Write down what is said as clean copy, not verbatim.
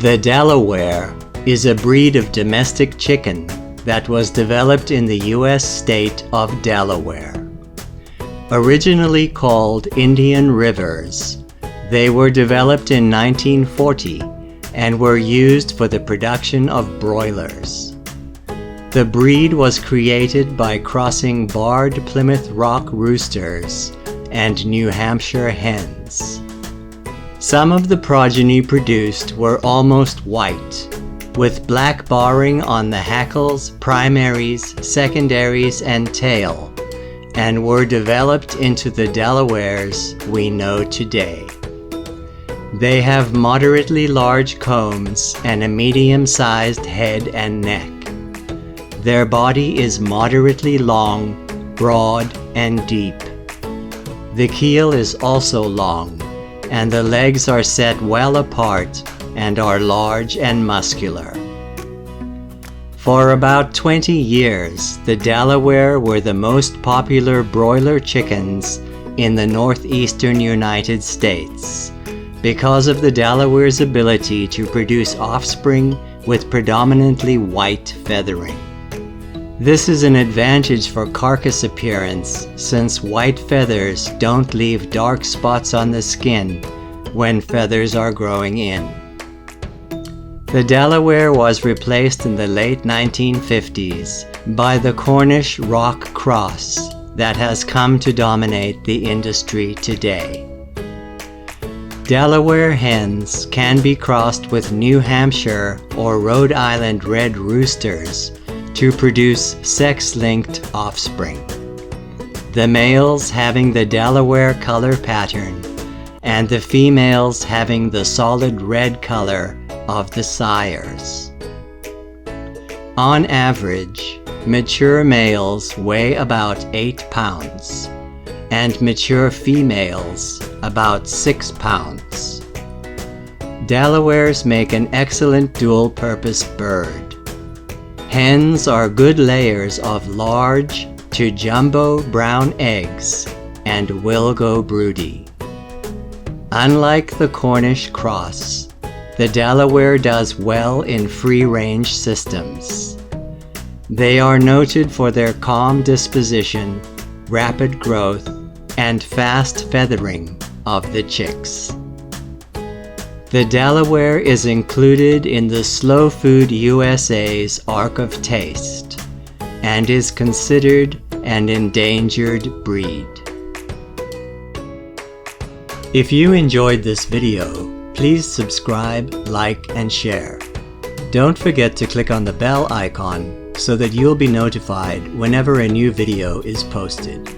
The Delaware is a breed of domestic chicken that was developed in the U.S. state of Delaware. Originally called Indian Rivers, they were developed in 1940 and were used for the production of broilers. The breed was created by crossing barred Plymouth Rock roosters and New Hampshire hens. Some of the progeny produced were almost white, with black barring on the hackles, primaries, secondaries, and tail, and were developed into the Delawares we know today. They have moderately large combs and a medium-sized head and neck. Their body is moderately long, broad, and deep. The keel is also long, and the legs are set well apart and are large and muscular. For about 20 years, the Delaware were the most popular broiler chickens in the northeastern United States because of the Delaware's ability to produce offspring with predominantly white feathering. This is an advantage for carcass appearance since white feathers don't leave dark spots on the skin when feathers are growing in. The Delaware was replaced in the late 1950s by the Cornish Rock Cross that has come to dominate the industry today. Delaware hens can be crossed with New Hampshire or Rhode Island red roosters to produce sex-linked offspring, the males having the Delaware color pattern and the females having the solid red color of the sires. On average, mature males weigh about 8 pounds, and mature females about 6 pounds. Delawares make an excellent dual-purpose bird. Hens are good layers of large to jumbo brown eggs and will go broody. Unlike the Cornish cross, the Delaware does well in free-range systems. They are noted for their calm disposition, rapid growth, and fast feathering of the chicks. The Delaware is included in the Slow Food USA's Ark of Taste and is considered an endangered breed. If you enjoyed this video, please subscribe, like, and share. Don't forget to click on the bell icon so that you'll be notified whenever a new video is posted.